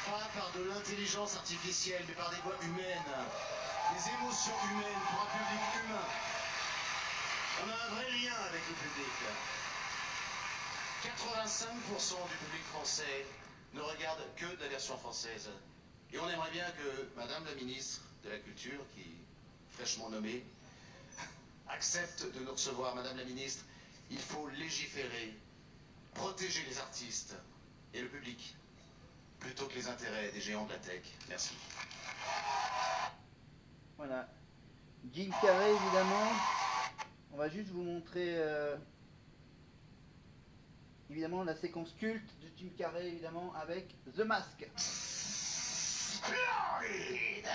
Pas par de l'intelligence artificielle, mais par des voix humaines, des émotions humaines pour un public humain. On a un vrai lien avec le public. 85% du public français ne regarde que de la version française. Et on aimerait bien que Madame la ministre de la Culture, qui est fraîchement nommée, accepte de nous recevoir. Madame la ministre, il faut légiférer, protéger les artistes et le public, plutôt que les intérêts des géants de la tech. Merci. Voilà. Jim Carrey, évidemment. On va juste vous montrer évidemment la séquence culte de Jim Carrey, évidemment, avec The Mask. Floride.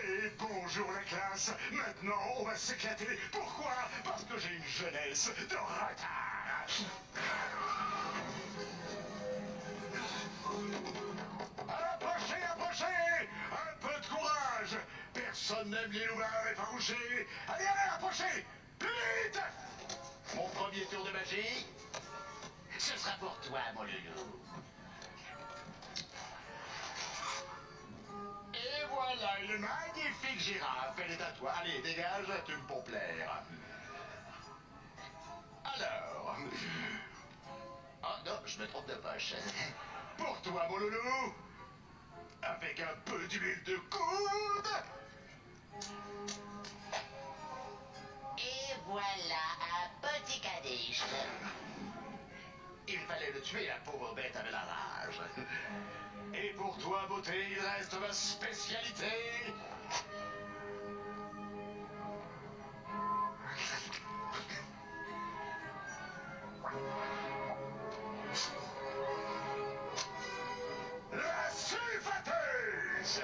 Et bonjour la classe. Maintenant, on va s'éclater. Pourquoi? Parce que j'ai une jeunesse de retard. Approchez, approchez. Un peu de courage. Personne n'aime les loupards effarouchés. Allez, allez, approchez. Plus vite. Mon premier tour de magie, ce sera pour toi, mon loulou. Et voilà une magnifique girafe, elle est à toi. Allez, dégage, tu me pour plaire. Alors... Oh non, je me trompe de poche. Pour toi, mon loulou, avec un peu d'huile de coude. Et voilà un petit caniche. Il fallait le tuer, la pauvre bête avait la rage. Et pour toi, beauté, il reste ma spécialité. La sulfateuse.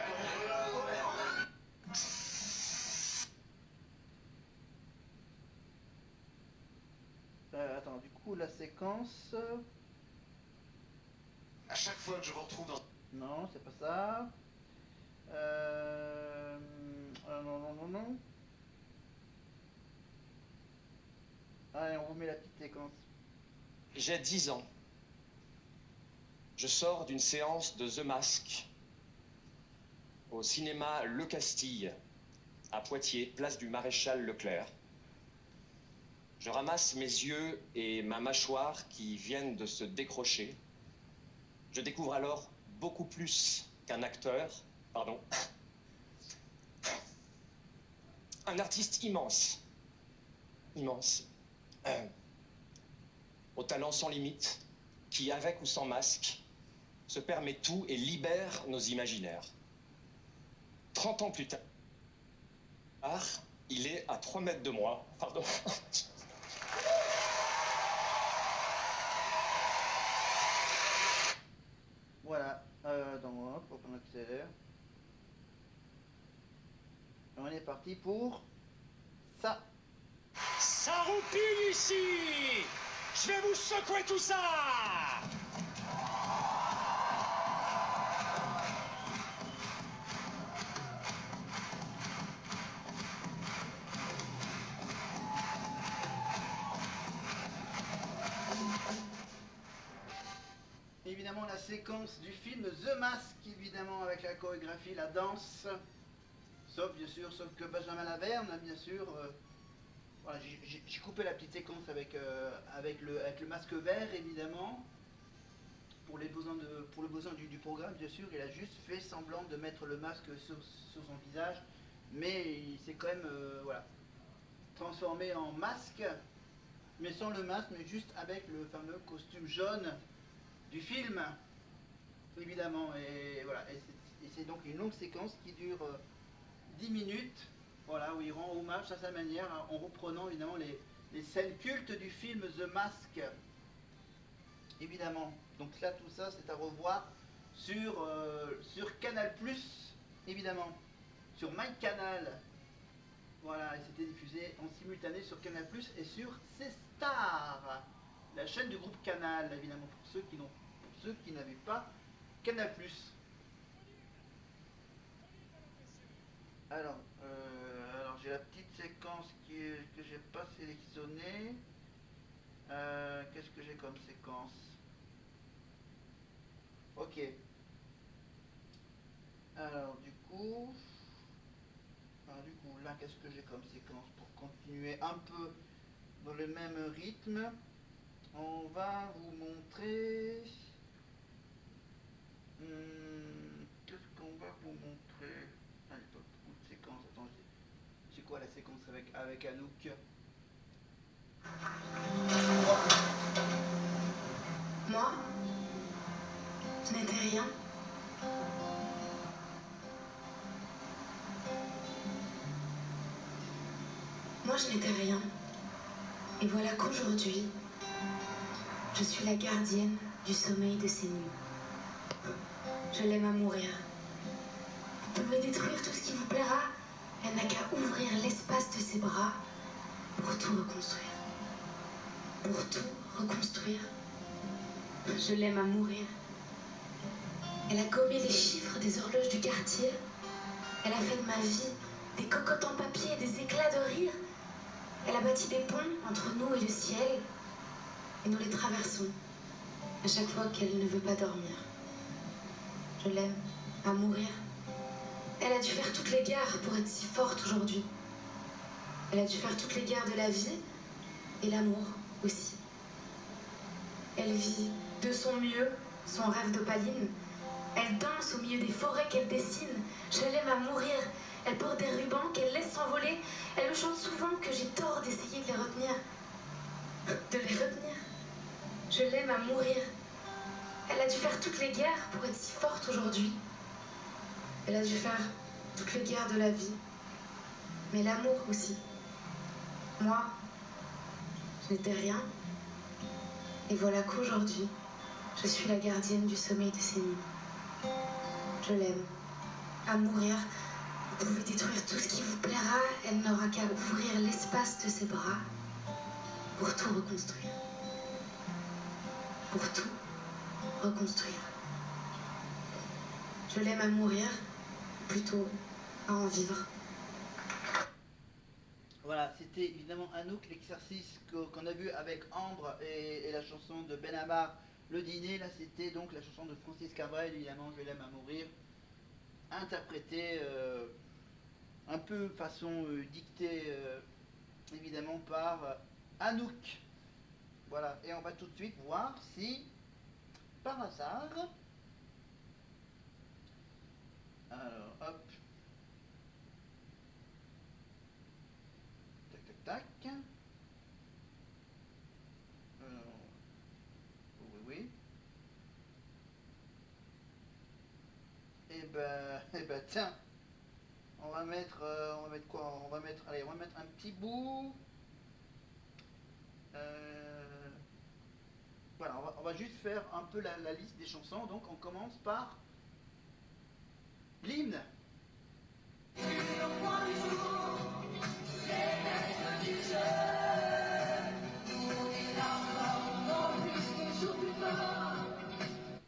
Attends, du coup, la séquence... À chaque fois que je vous retrouve dans... Non, c'est pas ça. Non. Allez, on remet la petite séquence. J'ai 10 ans. Je sors d'une séance de The Mask au cinéma Le Castille, à Poitiers, place du Maréchal Leclerc. Je ramasse mes yeux et ma mâchoire qui viennent de se décrocher. Je découvre alors beaucoup plus qu'un acteur, pardon, un artiste immense, immense, au talent sans limite, qui, avec ou sans masque, se permet tout et libère nos imaginaires. 30 ans plus tard, il est à 3 mètres de moi, pardon. Voilà, donc hop, on accélère. On est parti pour ça. Ça roupille ici! Je vais vous secouer tout ça! Évidemment, la séquence du film The Mask, évidemment, avec la chorégraphie, la danse. Sauf, bien sûr, sauf que Benjamin Laverne, bien sûr... Voilà, j'ai coupé la petite séquence avec le masque vert, évidemment, pour le besoin du programme, bien sûr. Il a juste fait semblant de mettre le masque sur son visage, mais il s'est quand même voilà, transformé en masque, mais sans le masque, mais juste avec le fameux costume jaune du film, évidemment. Et voilà, et c'est donc une longue séquence qui dure 10 minutes. Voilà, où il rend hommage à sa manière, en reprenant évidemment les scènes cultes du film The Mask. Évidemment. Donc là, tout ça, c'est à revoir sur Canal+, évidemment. Sur MyCanal. Voilà, et c'était diffusé en simultané sur Canal+, et sur C-Star, la chaîne du groupe Canal, évidemment, pour ceux qui n'avaient pas Canal+. Alors j'ai la petite séquence que j'ai pas sélectionnée. Qu'est-ce que j'ai comme séquence? Ok. Alors du coup, là, qu'est-ce que j'ai comme séquence pour continuer un peu dans le même rythme? On va vous montrer. Qu'est-ce qu'on va vous montrer? Ah, il n'y a pas beaucoup de séquences. Attends, c'est quoi la séquence avec Anouk? Moi, je n'étais rien. Moi, je n'étais rien. Et voilà qu'aujourd'hui, je suis la gardienne du sommeil de ces nuits. Je l'aime à mourir. Vous pouvez détruire tout ce qui vous plaira. Elle n'a qu'à ouvrir l'espace de ses bras pour tout reconstruire. Pour tout reconstruire. Je l'aime à mourir. Elle a gommé les chiffres des horloges du quartier. Elle a fait de ma vie des cocottes en papier et des éclats de rire. Elle a bâti des ponts entre nous et le ciel. Et nous les traversons à chaque fois qu'elle ne veut pas dormir. Je l'aime à mourir. Elle a dû faire toutes les guerres pour être si forte aujourd'hui. Elle a dû faire toutes les guerres de la vie et l'amour aussi. Elle vit de son mieux son rêve d'opaline. Elle danse au milieu des forêts qu'elle dessine. Je l'aime à mourir. Elle porte des rubans qu'elle laisse s'envoler. Elle me chante souvent que j'ai tort d'essayer de les retenir. De les retenir. Je l'aime à mourir. Elle a dû faire toutes les guerres pour être si forte aujourd'hui. Elle a dû faire toutes les guerres de la vie. Mais l'amour aussi. Moi, je n'étais rien. Et voilà qu'aujourd'hui, je suis la gardienne du sommeil de ces nuits. Je l'aime à mourir. Vous pouvez détruire tout ce qui vous plaira. Elle n'aura qu'à ouvrir l'espace de ses bras pour tout reconstruire. Pour tout reconstruire. Je l'aime à mourir, plutôt à en vivre. Voilà, c'était évidemment Anouk, l'exercice qu'on a vu avec Ambre et la chanson de Benabar, Le Dîner. Là, c'était donc la chanson de Francis Cabrel, évidemment, Je l'aime à mourir, interprétée un peu façon dictée, évidemment, par Anouk. Voilà, et on va tout de suite voir si, par hasard, alors, hop, tac, tac, tac, oui, et ben, tiens, on va mettre quoi? Allez, on va mettre un petit bout. Voilà, on va juste faire un peu la liste des chansons. Donc, on commence par l'hymne.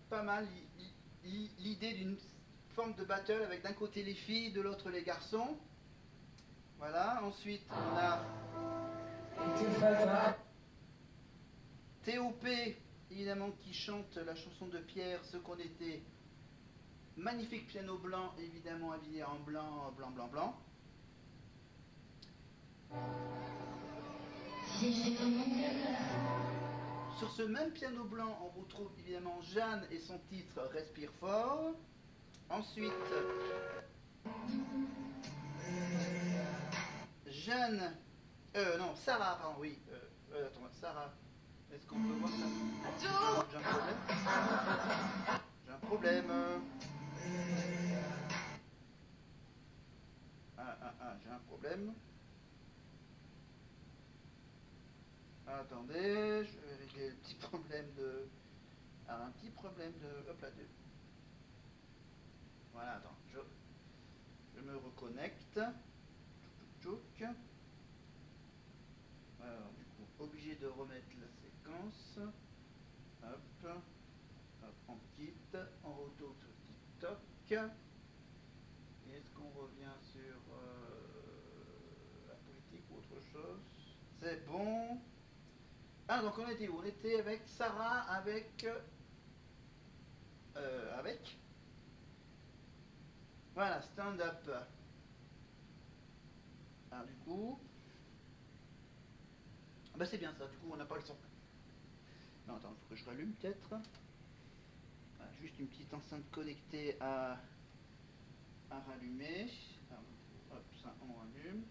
Pas mal l'idée d'une forme de battle avec d'un côté les filles, de l'autre les garçons. Voilà, ensuite on a TOP, évidemment, qui chante la chanson de Pierre, Ce qu'on était. Magnifique piano blanc, évidemment habillé en blanc, blanc, blanc, blanc. Sur ce même piano blanc, on retrouve évidemment Jeanne et son titre Respire fort. Ensuite, Jeanne, non, Sarah, pardon, oui, attends, Sarah, est-ce qu'on peut voir ça? J'ai un problème. J'ai un problème. J'ai un problème. Attendez, je vais régler le petit problème de... Alors, un petit problème de... Hop là, de... Voilà, attends, je me reconnecte. Tchouk, tchouk. Alors, du coup, obligé de remettre la séquence. Hop. Hop, on quitte. On retourne sur TikTok. Est-ce qu'on revient sur la politique ou autre chose? C'est bon. Ah, donc on était où? On était avec Sarah, avec avec. Voilà, stand up. Alors du coup, bah c'est bien ça, du coup on n'a pas le son. Non attends, il faut que je rallume peut-être. Voilà, juste une petite enceinte connectée à rallumer. Alors, hop, ça on rallume.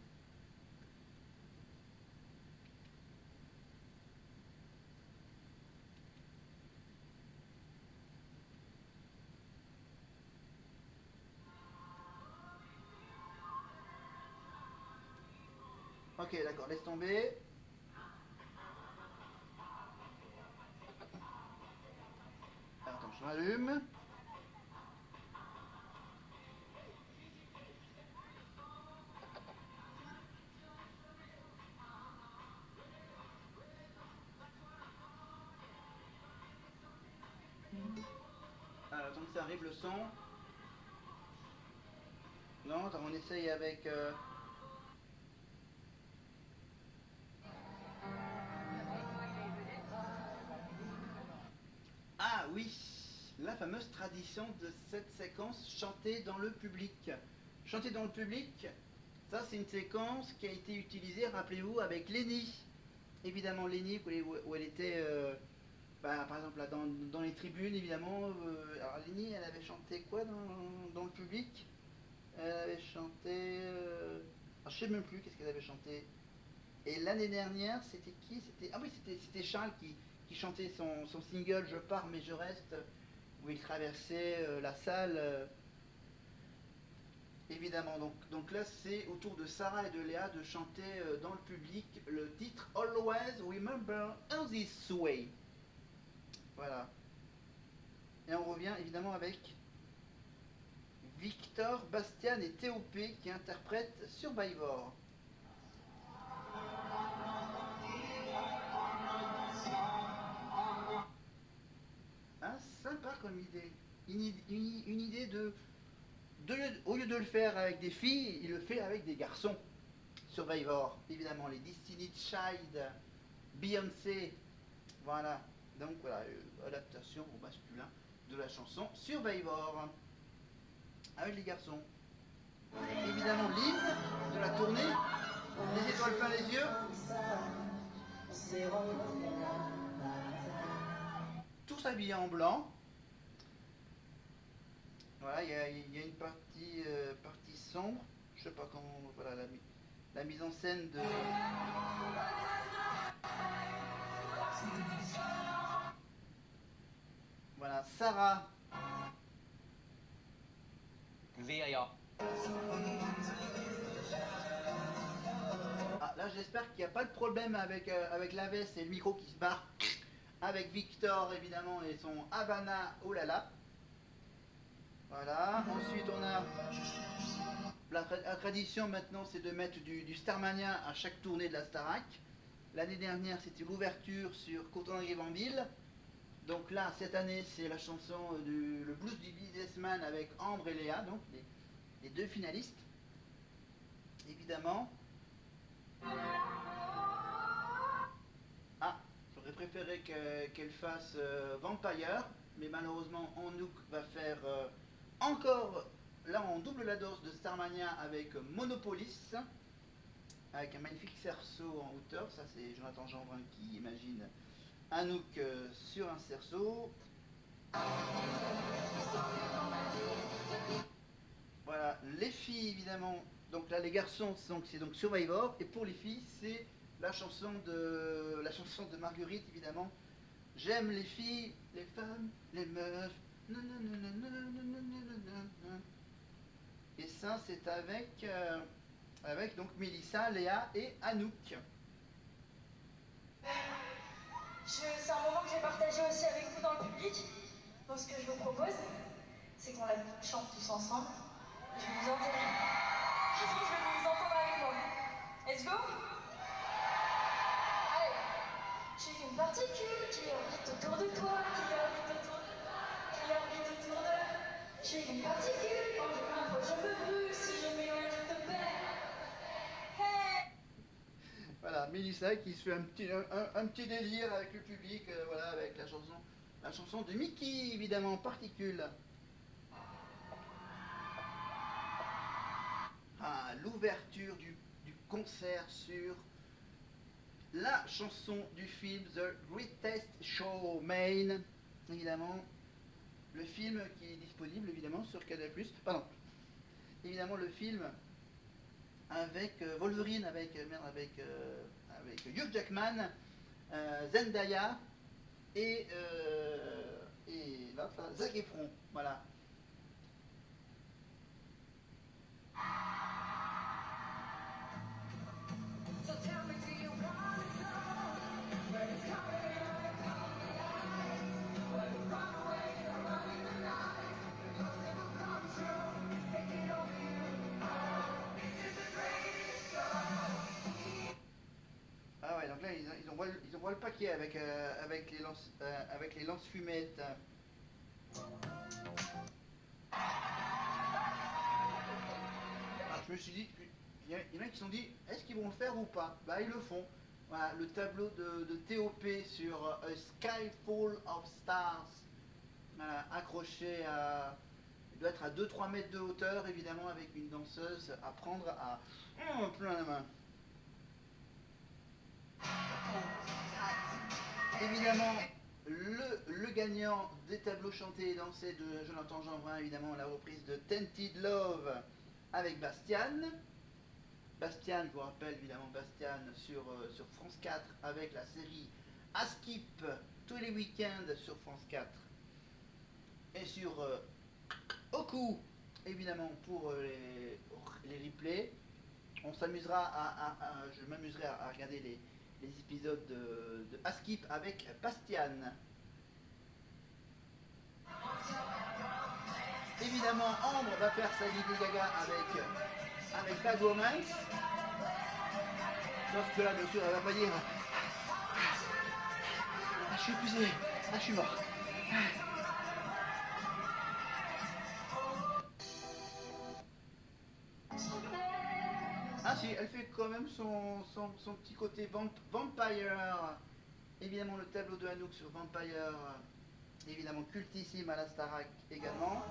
Ok, d'accord, laisse tomber. Alors, attends, je rallume. Alors, attends que ça arrive le son. Non, attends, on essaye avec... Ah oui, la fameuse tradition de cette séquence chantée dans le public. Chantée dans le public, ça c'est une séquence qui a été utilisée, rappelez-vous, avec Lenny. Évidemment Lenny, où elle était, par exemple là, dans les tribunes, évidemment. Alors Lenny, elle avait chanté quoi dans le public? Elle avait chanté... alors, je sais même plus qu'est-ce qu'elle avait chanté. Et l'année dernière, c'était qui? C'était Ah oui, c'était Charles qui chantait son single Je pars mais je reste, où il traversait la salle. Évidemment, donc là c'est au tour de Sarah et de Léa de chanter dans le public le titre Always Remember in This Way. Voilà. Et on revient évidemment avec Victor, Bastian et T.O.P. qui interprètent Survivor. Ah, sympa comme idée. Une idée au lieu de le faire avec des filles, il le fait avec des garçons. Survivor, évidemment, les Destiny's Child, Beyoncé, voilà. Donc voilà, adaptation au masculin de la chanson Survivor, avec les garçons. Évidemment, l'hymne de la tournée, les étoiles plein les yeux. Tous habillés en blanc. Voilà, il y a une partie sombre. Je sais pas comment. Voilà, la mise en scène de. Voilà, Sarah. VIA. Ah, là, j'espère qu'il n'y a pas de problème avec la veste et le micro qui se barre. Avec Victor, évidemment, et son Havana oh là là. Voilà, ensuite on a la tradition maintenant, c'est de mettre du Starmania à chaque tournée de la Starac. L'année dernière, c'était l'ouverture sur Quand on arrive en ville. Donc là, cette année, c'est la chanson le blues du businessman avec Ambre et Léa, donc les deux finalistes, évidemment. Ah, j'aurais préféré qu'elle fasse Vampire, mais malheureusement, Anouk va faire encore. Là, on double la dose de Starmania avec Monopolis, avec un magnifique cerceau en hauteur. Ça, c'est Jonathan Jeanbrun qui imagine Anouk sur un cerceau. Voilà, les filles évidemment. Donc là, les garçons, c'est donc Survivor, et pour les filles, c'est la chanson de Marguerite évidemment. J'aime les filles, les femmes, les meufs. Et ça, c'est avec donc Mélissa, Léa et Anouk. C'est un moment que j'ai partagé aussi avec vous dans le public. Donc ce que je vous propose, c'est qu'on la chante tous ensemble. Je vais vous entendre. Je vais vous entendre avec moi. Let's go. Allez. J'ai une particule qui orbite autour de toi, qui orbite autour de toi, qui orbite autour de... J'ai une particule, quand je m'approche, je me brûle, si je m'éloigne, je te perds. Hey. Voilà, Mélissa qui se fait un petit délire avec le public, voilà, avec la chanson de Mickey, évidemment, Particule. Ah, l'ouverture du concert sur la chanson du film The Greatest Showman, évidemment, le film qui est disponible évidemment sur Canal+. Pardon, évidemment le film avec Wolverine, avec Hugh Jackman, Zendaya et l'autre, Zac Efron, voilà. Ah ouais, donc là ils envoient le paquet avec, avec les lance-fumettes. Alors je me suis dit, il y en a qui se sont dit, est-ce qu'ils vont le faire ou pas? Bah ils le font. Voilà, le tableau de TOP sur A Sky Full of Stars, voilà, accroché à... Il doit être à 2-3 mètres de hauteur, évidemment, avec une danseuse à prendre à plein la main. Évidemment, le gagnant des tableaux chantés et dansés de Jonathan Jeanbrun, évidemment, la reprise de Tainted Love avec Bastian. Bastian, je vous rappelle évidemment Bastian sur France 4 avec la série Askip tous les week-ends sur France 4 et sur Oku évidemment pour les replays. On s'amusera je m'amuserai à regarder les épisodes de Askip avec Bastian. Évidemment, Ambre va faire sa Lady Gaga avec Bad Romance. Sauf que là, bien sûr, elle va pas dire je suis épuisé, je suis mort. Ah si, elle fait quand même son petit côté vampire. Évidemment, le tableau de Hanouk sur Vampire, évidemment cultissime à la Starac également.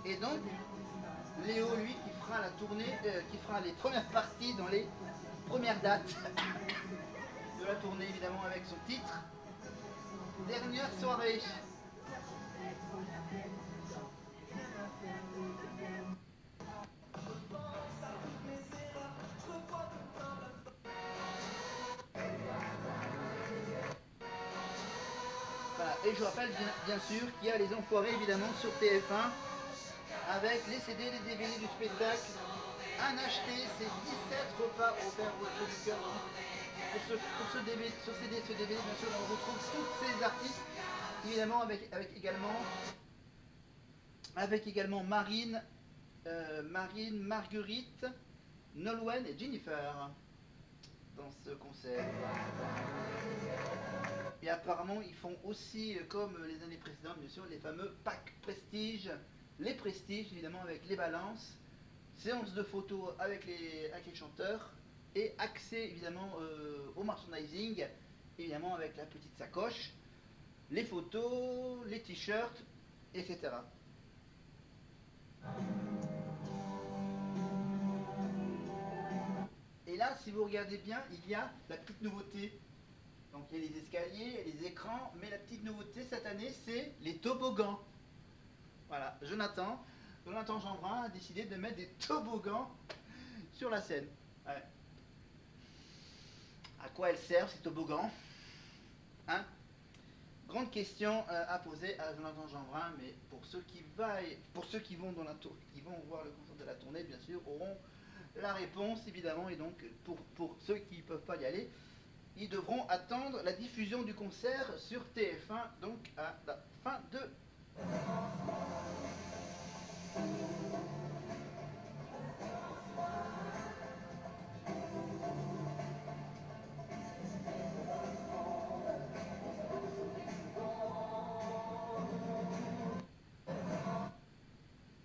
Et donc, Léo, lui, qui fera la tournée, qui fera les premières parties dans les premières dates de la tournée, évidemment, avec son titre Dernière soirée. Voilà. Et je rappelle bien sûr qu'il y a les enfoirés évidemment sur TF1 avec les CD, les DVD du spectacle. Un acheté, c'est 17 repas offerts au Resto du Cœur. Pour ce DVD, sur ce DVD, bien sûr, on retrouve tous ces artistes, évidemment avec également Marine, Marguerite, Nolwenn et Jennifer dans ce concert. Et apparemment, ils font aussi, comme les années précédentes, bien sûr, les fameux packs Prestige, les Prestiges, évidemment, avec les balances, séance de photos avec les chanteurs, et accès, évidemment, au merchandising, évidemment, avec la petite sacoche, les photos, les t-shirts, etc. Et là, si vous regardez bien, il y a la petite nouveauté. Donc il y a les escaliers, les écrans, mais la petite nouveauté cette année, c'est les toboggans. Voilà, Jonathan Jeanbrun a décidé de mettre des toboggans sur la scène. Ouais. À quoi elles servent ces toboggans? Hein? Grande question à poser à Jonathan Jeanbrun, mais pour ceux qui vont dans qui vont voir le concert de la tournée, bien sûr, auront la réponse évidemment, et donc pour ceux qui ne peuvent pas y aller, ils devront attendre la diffusion du concert sur TF1, donc à la fin de...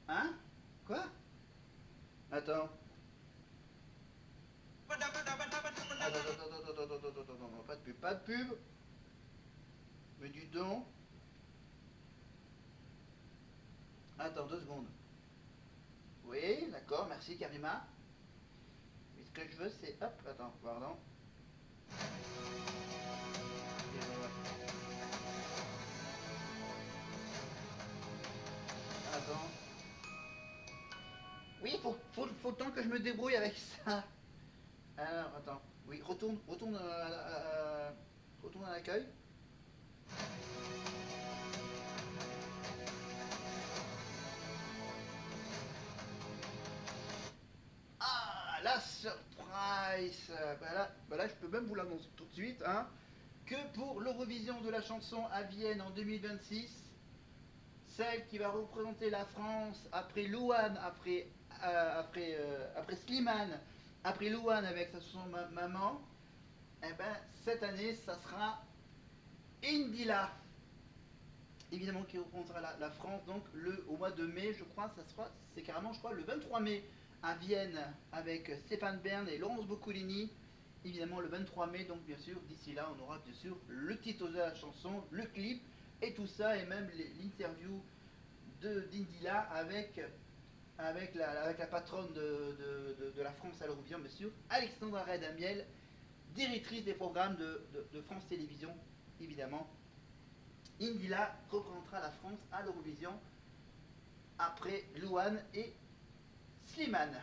Hein? Quoi? Attends. Attends, pas de pub, pas de pub. Mais du don. Attends 2 secondes. Oui, d'accord, merci Karima. Mais ce que je veux, c'est... Hop, attends, pardon. Attends. Oui, faut le temps que je me débrouille avec ça. Alors, attends. Oui, retourne à l'accueil. Ah, la surprise. Bah là, je peux même vous l'annoncer tout de suite, hein, que pour l'Eurovision de la chanson à Vienne en 2026, celle qui va représenter la France après Louane, après Slimane, après Louane avec sa chanson Maman, eh ben, cette année, ça sera Indila. Évidemment qui représentera la France donc au mois de mai, je crois, c'est carrément, je crois, le 23 mai à Vienne avec Stéphane Bern et Laurence Boccolini. Évidemment le 23 mai, donc bien sûr, d'ici là, on aura bien sûr le titre de la chanson, le clip et tout ça, et même l'interview d'Indila avec la patronne de la France à l'Eurovision, bien sûr, Alexandra Redamiel, directrice des programmes de France Télévisions, évidemment. Indila représentera la France à l'Eurovision après Louane et Slimane.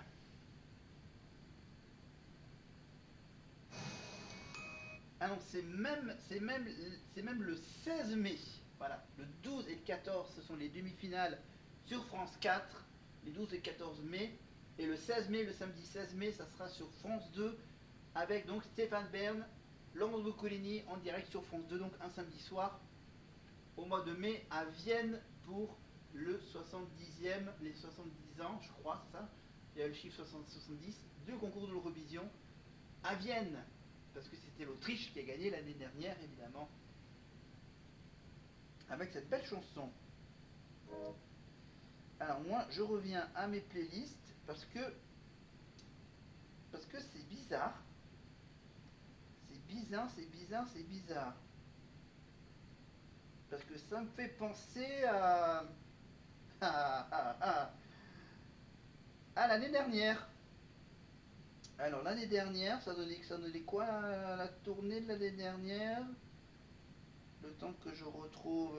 Ah non, c'est même le 16 mai. Voilà, le 12 et le 14, ce sont les demi-finales sur France 4, les 12 et 14 mai. Et le 16 mai, le samedi 16 mai, ça sera sur France 2, avec donc Stéphane Bern, Laurence Boccolini en direct sur France 2, donc un samedi soir, au mois de mai, à Vienne, pour le 70e, les 70 ans, je crois, c'est ça? Il y a le chiffre 70 du concours de l'Eurovision à Vienne, parce que c'était l'Autriche qui a gagné l'année dernière, évidemment, avec cette belle chanson. Alors moi, je reviens à mes playlists parce que c'est bizarre. C'est bizarre. Parce que ça me fait penser à l'année dernière. Alors l'année dernière, ça donnait quoi la tournée de l'année dernière? Le temps que je retrouve...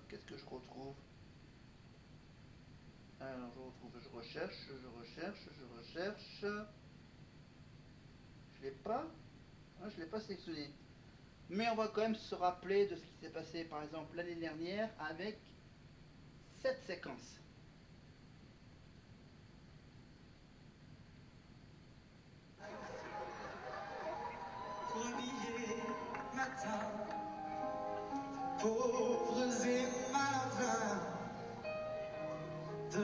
Qu'est-ce que je retrouve? Alors je recherche. Je l'ai pas. Ah, je l'ai pas sélectionné. Mais on va quand même se rappeler de ce qui s'est passé par exemple l'année dernière avec cette séquence. Premier matin, pauvres et maladroits de...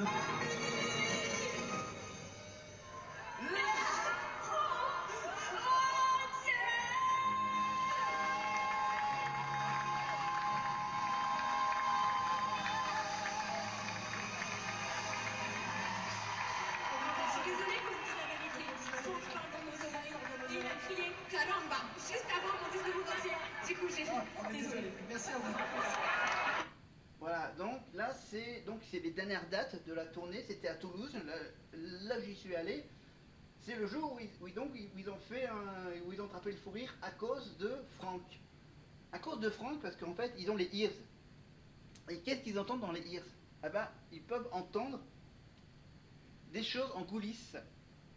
Je suis désolée que vous disiez la vérité. Son parle dans nos oreilles et il a crié caramba juste avant qu'on dise le mot entier. Du coup, j'ai fait. Désolée. Merci à vous. Voilà, donc là c'est les dernières dates de la tournée, c'était à Toulouse, là j'y suis allé. C'est le jour où ils ont fait où ils ont attrapé le fou rire à cause de Franck. À cause de Franck, parce qu'en fait ils ont les ears. Et qu'est-ce qu'ils entendent dans les ears? Ah ben, ils peuvent entendre des choses en coulisses.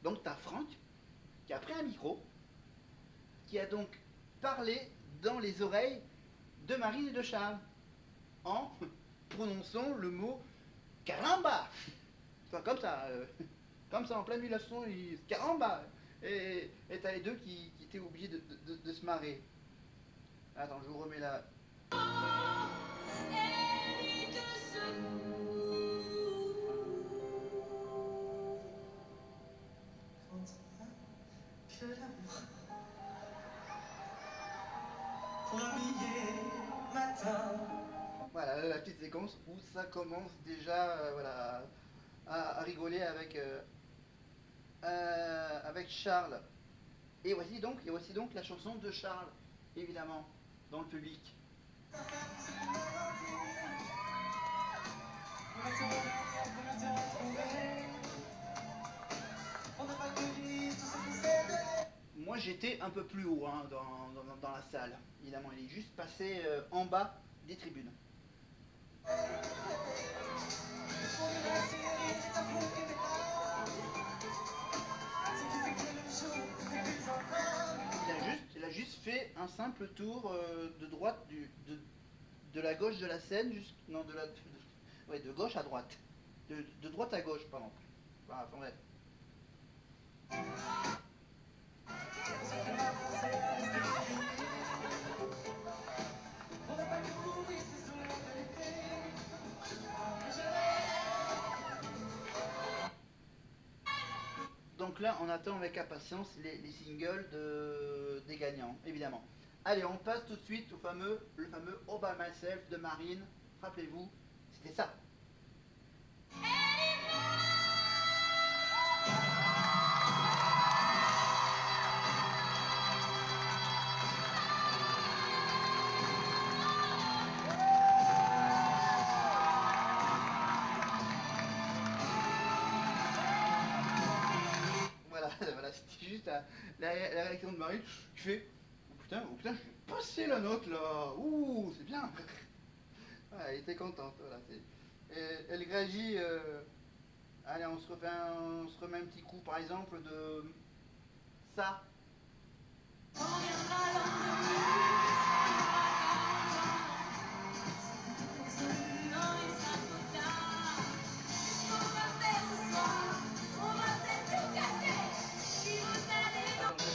Donc tu as Franck qui a pris un micro, qui a donc parlé dans les oreilles de Marine et de Charles en prononçant le mot caramba. Enfin, comme ça en plein milieu de la chanson, ils disent caramba. Et t'as les deux qui étaient obligés de se marrer. Attends, je vous remets la... Que l'amour. Premier matin. Voilà, la petite séquence où ça commence déjà voilà, à rigoler avec Charles. Et voici donc la chanson de Charles, évidemment, dans le public. était un peu plus haut hein, dans la salle. Évidemment, il est juste passé en bas des tribunes. Il a juste fait un simple tour de droite, de la gauche de la scène, non, ouais, de gauche à droite. De droite à gauche, pardon. Voilà, enfin, bref. Donc là, on attend avec impatience les singles des gagnants, évidemment. Allez, on passe tout de suite le fameux All By Myself de Marine. Rappelez-vous, c'était ça. Voilà, c'était juste la réaction de Marine qui fait oh putain, j'ai passé la note là, ouh, c'est bien. Ah, elle était contente, voilà. Elle réagit. Allez, on se remet un petit coup par exemple de ça.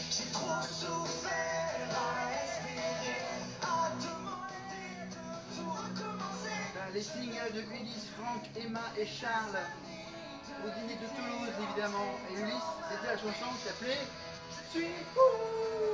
J'ai trop souffert à espérer, à demander de tout recommencer. Les singles de Ulysse, Franck, Emma et Charles au dîner de Toulouse évidemment. Et Ulysse, c'était la chanson qui s'appelait Je suis fou.